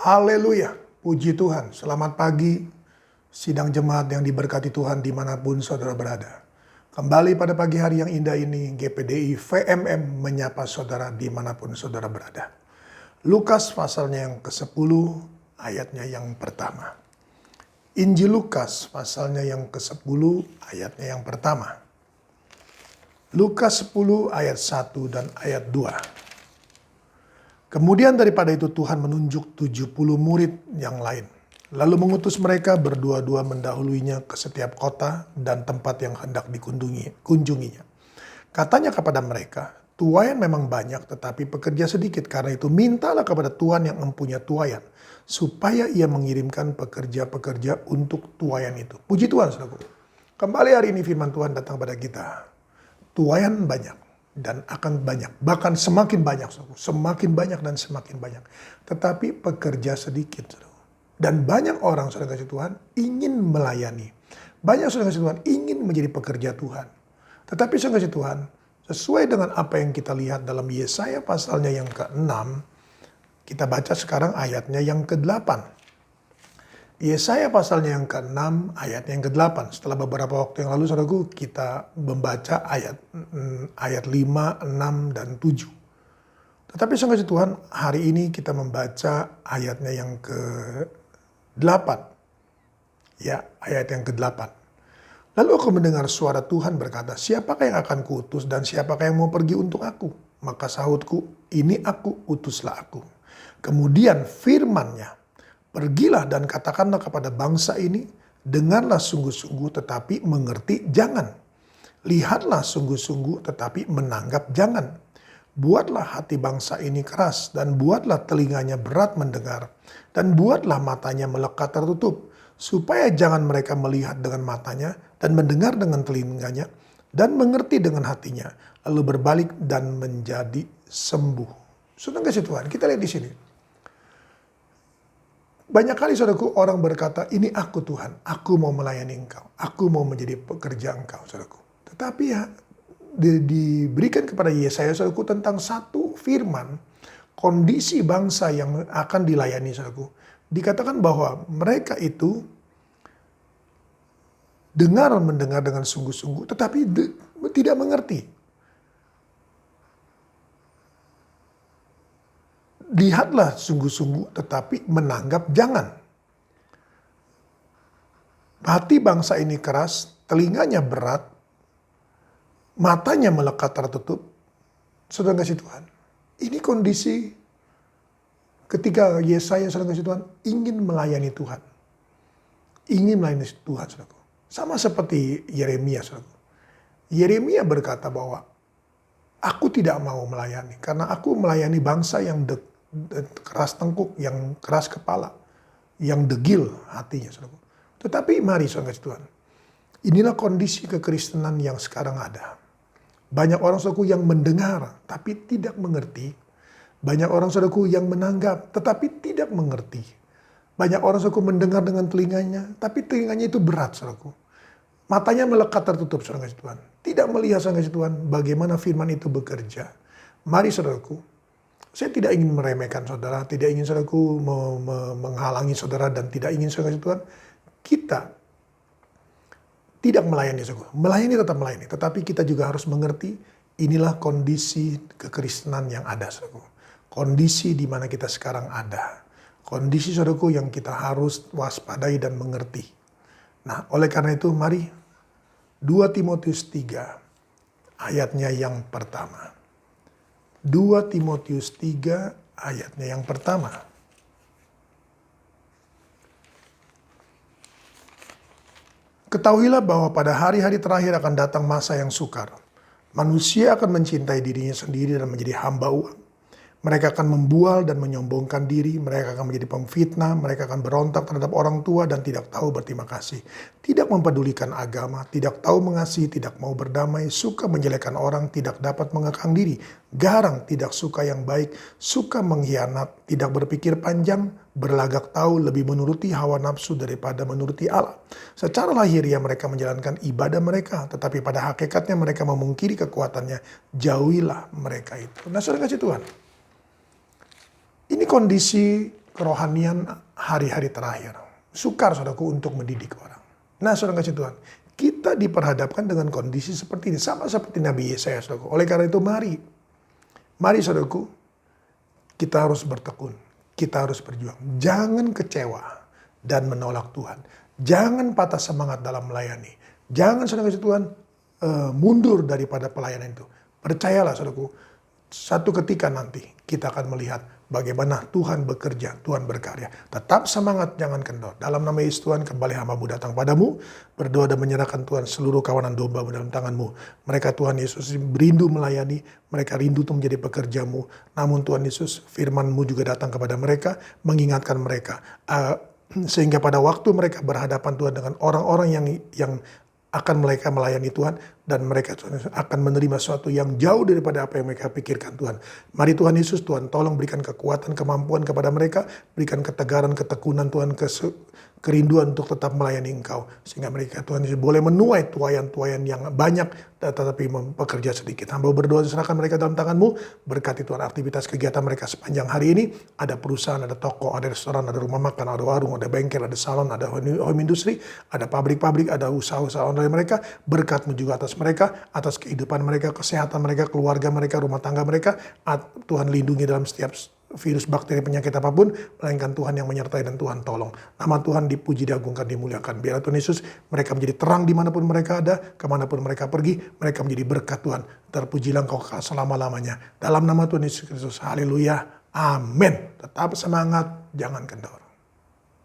Haleluya, puji Tuhan. Selamat pagi, sidang jemaat yang diberkati Tuhan dimanapun saudara berada. Kembali pada pagi hari yang indah ini, GPDI VMM menyapa saudara dimanapun saudara berada. Lukas pasalnya yang ke-10, ayatnya yang pertama. Injil Lukas pasalnya yang ke-10, ayatnya yang pertama. Lukas 10 ayat 1 dan ayat 2. Kemudian daripada itu Tuhan menunjuk 70 murid yang lain. Lalu mengutus mereka berdua-dua mendahuluinya ke setiap kota dan tempat yang hendak dikunjunginya. Katanya kepada mereka, tuaian memang banyak tetapi pekerja sedikit. Karena itu mintalah kepada Tuhan yang mempunyai tuaian, supaya ia mengirimkan pekerja-pekerja untuk tuaian itu. Puji Tuhan, saudaraku. Kembali hari ini firman Tuhan datang pada kita. Tuaian banyak. Dan akan banyak, bahkan semakin banyak, semakin banyak dan semakin banyak. Tetapi pekerja sedikit. Dan banyak orang, saudara kasih Tuhan, ingin melayani. Banyak saudara kasih Tuhan ingin menjadi pekerja Tuhan. Tetapi saudara kasih Tuhan, sesuai dengan apa yang kita lihat dalam Yesaya pasalnya yang ke-6, kita baca sekarang ayatnya yang ke-8. Yesaya pasalnya yang ke-6, ayatnya yang ke-8. Setelah beberapa waktu yang lalu, saudaraku, kita membaca ayat 5, 6, dan 7. Tetapi saudara Tuhan, hari ini kita membaca ayatnya yang ke-8. Ya, ayat yang ke-8. Lalu aku mendengar suara Tuhan berkata, siapakah yang akan kuutus dan siapakah yang mau pergi untuk aku? Maka sahutku, ini aku, utuslah aku. Kemudian firman-Nya, pergilah dan katakanlah kepada bangsa ini, dengarlah sungguh-sungguh tetapi mengerti jangan. Lihatlah sungguh-sungguh tetapi menanggap jangan. Buatlah hati bangsa ini keras dan buatlah telinganya berat mendengar. Dan buatlah matanya melekat tertutup, supaya jangan mereka melihat dengan matanya dan mendengar dengan telinganya dan mengerti dengan hatinya, lalu berbalik dan menjadi sembuh. Sudah kasih Tuhan, kita lihat di sini. Banyak kali saudaraku orang berkata, ini aku Tuhan, aku mau melayani engkau, aku mau menjadi pekerja engkau saudaraku. Tetapi ya diberikan kepada Yesaya saudaraku tentang satu firman, kondisi bangsa yang akan dilayani saudaraku. Dikatakan bahwa mereka itu mendengar dengan sungguh-sungguh, tetapi tidak mengerti. Lihatlah sungguh-sungguh tetapi menanggap jangan. Hati bangsa ini keras, telinganya berat, matanya melekat tertutup. Saudara kasih Tuhan, ini kondisi ketika Yesaya, saudara kasih Tuhan, ingin melayani Tuhan. Ingin melayani Tuhan, saudara. Sama seperti Yeremia, saudara. Yeremia berkata bahwa aku tidak mau melayani karena aku melayani bangsa yang keras tengkuk, yang keras kepala, yang degil hatinya, saudara. Tetapi mari saudara Tuhan, inilah kondisi kekristenan yang sekarang ada. Banyak orang saudaraku yang mendengar tapi tidak mengerti. Banyak orang saudaraku yang menanggap tetapi tidak mengerti. Banyak orang saudaraku mendengar dengan telinganya tapi telinganya itu berat saudaraku. Matanya melekat tertutup saudara Tuhan. Tidak melihat saudara Tuhan bagaimana firman itu bekerja. Mari saudaraku, saya tidak ingin meremehkan saudara, tidak ingin saudaraku menghalangi saudara dan tidak ingin saudara Tuhan kita tidak melayani saudara. Melayani tetap melayani, tetapi kita juga harus mengerti inilah kondisi kekristenan yang ada saudara. Kondisi di mana kita sekarang ada. Kondisi saudaraku yang kita harus waspadai dan mengerti. Nah, oleh karena itu mari 2 Timotius 3 ayatnya yang pertama. 2 Timotius 3 ayatnya yang pertama. Ketahuilah bahwa pada hari-hari terakhir akan datang masa yang sukar. Manusia akan mencintai dirinya sendiri dan menjadi hamba uang. Mereka akan membual dan menyombongkan diri, mereka akan menjadi pemfitnah, mereka akan berontak terhadap orang tua dan tidak tahu berterima kasih. Tidak mempedulikan agama, tidak tahu mengasihi, tidak mau berdamai, suka menjelekkan orang, tidak dapat mengekang diri, garang, tidak suka yang baik, suka mengkhianat, tidak berpikir panjang, berlagak tahu, lebih menuruti hawa nafsu daripada menuruti Allah. Secara lahiriah mereka menjalankan ibadah mereka, tetapi pada hakikatnya mereka memungkiri kekuatannya. Jauhilah mereka itu. Nah, saudara kasih Tuhan, ini kondisi kerohanian hari-hari terakhir. Sukar saudaraku untuk mendidik orang. Nah saudara kasih Tuhan, kita diperhadapkan dengan kondisi seperti ini. Sama seperti Nabi Yesaya saudaraku. Oleh karena itu mari saudaraku, kita harus bertekun. Kita harus berjuang. Jangan kecewa dan menolak Tuhan. Jangan patah semangat dalam melayani. Jangan saudara kasih Tuhan mundur daripada pelayanan itu. Percayalah saudaraku, satu ketika nanti kita akan melihat bagaimana Tuhan bekerja, Tuhan berkarya. Tetap semangat, jangan kendor. Dalam nama Yesus Tuhan, kembali hamba-Mu datang padamu. Berdoa dan menyerahkan Tuhan seluruh kawanan domba-Mu dalam tangan-Mu. Mereka Tuhan Yesus rindu melayani, mereka rindu untuk menjadi pekerja-Mu. Namun Tuhan Yesus, firman-Mu juga datang kepada mereka, mengingatkan mereka. Sehingga pada waktu mereka berhadapan Tuhan dengan orang-orang yang akan mereka melayani Tuhan, dan mereka akan menerima sesuatu yang jauh daripada apa yang mereka pikirkan Tuhan. Mari Tuhan Yesus, Tuhan tolong berikan kekuatan, kemampuan kepada mereka, berikan ketegaran, ketekunan Tuhan, kerinduan untuk tetap melayani Engkau. Sehingga mereka Tuhan Yesus boleh menuai tuayan-tuayan yang banyak, tetapi bekerja sedikit. Hamba berdoa serahkan mereka dalam tangan-Mu, berkati Tuhan aktivitas kegiatan mereka sepanjang hari ini. Ada perusahaan, ada toko, ada restoran, ada rumah makan, ada warung, ada bengkel, ada salon, ada home industry, ada pabrik-pabrik, ada usaha-usaha online mereka. Berkat-Mu juga atas mereka, atas kehidupan mereka, kesehatan mereka, keluarga mereka, rumah tangga mereka. Tuhan lindungi dalam setiap virus, bakteri, penyakit apapun, melainkan Tuhan yang menyertai dan Tuhan tolong. Nama Tuhan dipuji, diagungkan, dimuliakan. Biar Tuhan Yesus, mereka menjadi terang dimanapun mereka ada, kemanapun mereka pergi, mereka menjadi berkat Tuhan. Terpujilah Engkau selama-lamanya. Dalam nama Tuhan Yesus Kristus, haleluya, amin. Tetap semangat, jangan kendor.